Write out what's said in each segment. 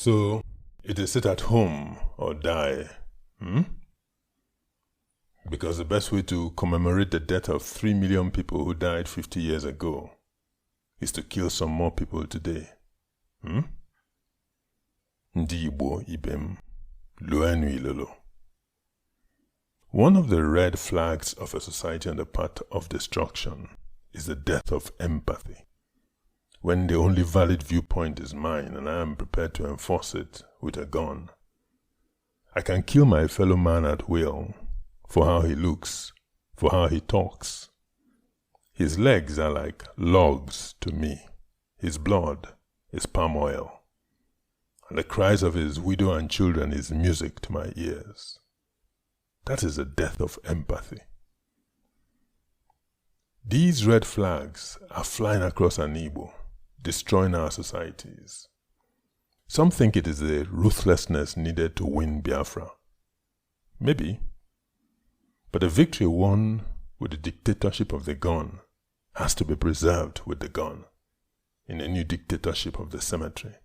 So, it is sit at home or die, Because the best way to commemorate the death of 3 million people who died 50 years ago is to kill some more people today. Ndigbo ibem, luenu ilolo. One of the red flags of a society on the path of destruction is the death of empathy. When the only valid viewpoint is mine and I am prepared to enforce it with a gun. I can kill my fellow man at will for how he looks, for how he talks. His legs are like logs to me. His blood is palm oil. And the cries of his widow and children is music to my ears. That is the death of empathy. These red flags are flying across Ndigbo, destroying our societies. Some think it is the ruthlessness needed to win Biafra. Maybe. But a victory won with the dictatorship of the gun has to be preserved with the gun in a new dictatorship of the cemetery.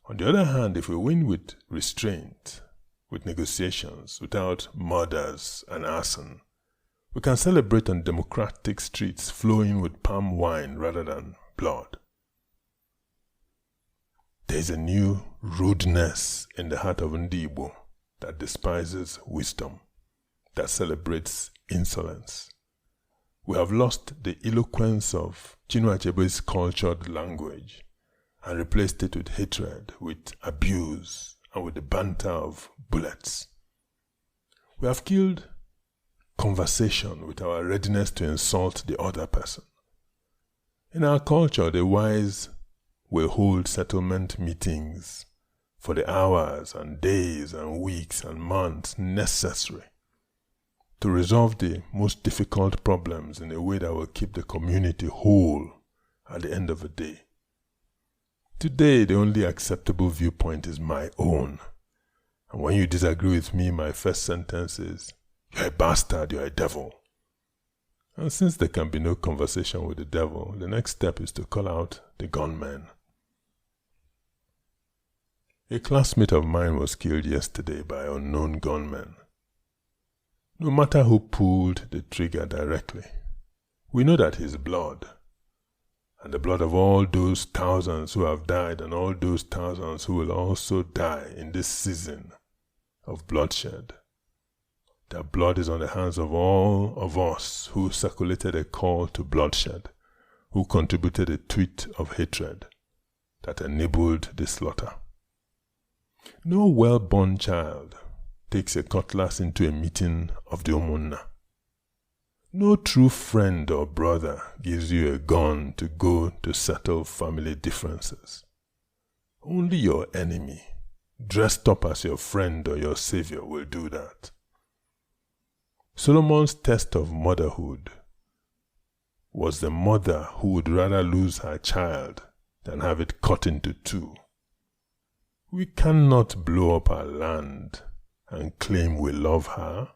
On the other hand, if we win with restraint, with negotiations, without murders and arson, we can celebrate on democratic streets flowing with palm wine rather than blood. There is a new rudeness in the heart of Ndigbo that despises wisdom, that celebrates insolence. We have lost the eloquence of Chinua Achebe's cultured language and replaced it with hatred, with abuse, and with the banter of bullets. We have killed conversation with our readiness to insult the other person. In our culture, the wise will hold settlement meetings for the hours and days and weeks and months necessary to resolve the most difficult problems in a way that will keep the community whole at the end of the day. Today, the only acceptable viewpoint is my own. And when you disagree with me, my first sentence is, "You're a bastard, you're a devil." And since there can be no conversation with the devil, the next step is to call out the gunman. A classmate of mine was killed yesterday by unknown gunmen. No matter who pulled the trigger directly, we know that his blood, and the blood of all those thousands who have died and all those thousands who will also die in this season of bloodshed, their blood is on the hands of all of us who circulated a call to bloodshed, who contributed a tweet of hatred that enabled the slaughter. No well-born child takes a cutlass into a meeting of the Umunna. No true friend or brother gives you a gun to go to settle family differences. Only your enemy, dressed up as your friend or your savior, will do that. Solomon's test of motherhood was the mother who would rather lose her child than have it cut into two. We cannot blow up our land and claim we love her.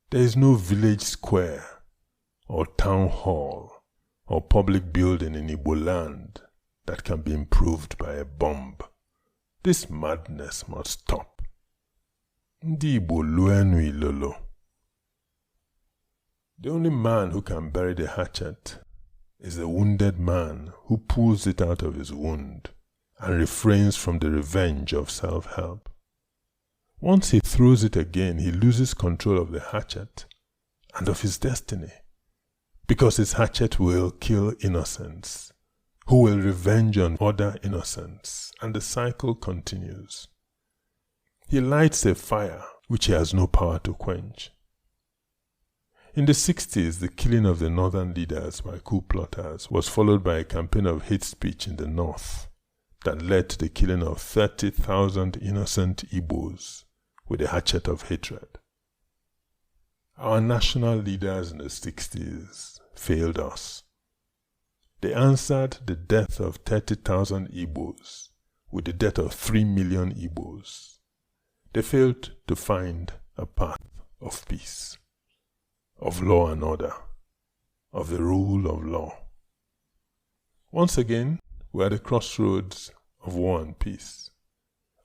There is no village square or town hall or public building in Igbo land that can be improved by a bomb. This madness must stop. Ndigbo luenu ilolo. The only man who can bury the hatchet is the wounded man who pulls it out of his wound and refrains from the revenge of self-help. Once he throws it again, he loses control of the hatchet and of his destiny, because his hatchet will kill innocents, who will revenge on other innocents, and the cycle continues. He lights a fire which he has no power to quench. In the 60s, the killing of the northern leaders by coup plotters was followed by a campaign of hate speech in the north that led to the killing of 30,000 innocent Igbos with a hatchet of hatred. Our national leaders in the 60s failed us. They answered the death of 30,000 Igbos with the death of 3 million Igbos. They failed to find a path of peace, of law and order, of the rule of law. Once again, we are at the crossroads of war and peace.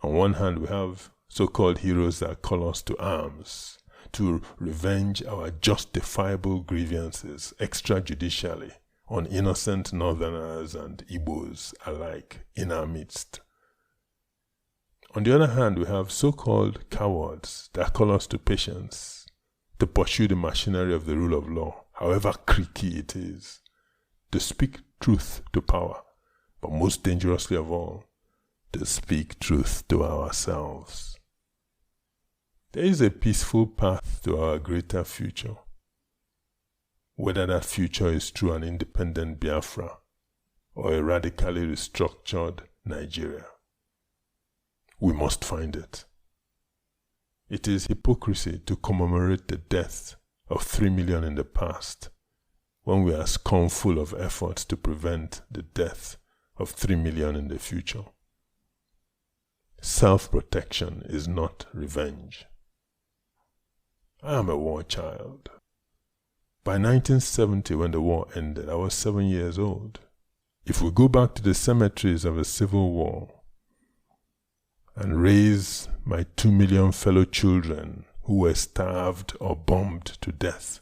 On one hand, we have so-called heroes that call us to arms, to revenge our justifiable grievances extrajudicially on innocent Northerners and Igbos alike in our midst. On the other hand, we have so-called cowards that call us to patience, to pursue the machinery of the rule of law, however creaky it is, to speak truth to power, but most dangerously of all, to speak truth to ourselves. There is a peaceful path to our greater future. Whether that future is through an independent Biafra or a radically restructured Nigeria, we must find it. It is hypocrisy to commemorate the death of 3 million in the past when we are scornful of efforts to prevent the death of 3 million in the future. Self-protection is not revenge. I am a war child. By 1970, when the war ended, I was 7 years old. If we go back to the cemeteries of a civil war and raise my 2 million fellow children who were starved or bombed to death,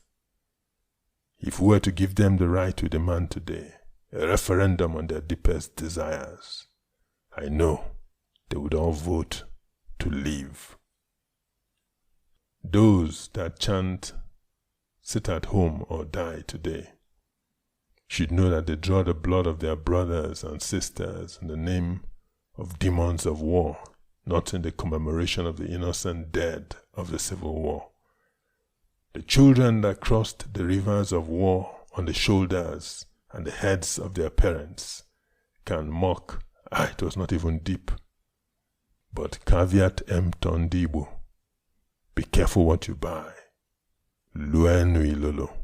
if we were to give them the right we demand today, a referendum on their deepest desires, I know they would all vote to leave. Those that chant, "Sit at home or die" today, should know that they draw the blood of their brothers and sisters in the name of demons of war, not in the commemoration of the innocent dead of the Civil War. The children that crossed the rivers of war on the shoulders and the heads of their parents can mock, it was not even deep. But caveat emptor Ndigbo, be careful what you buy. Lue nui lolo.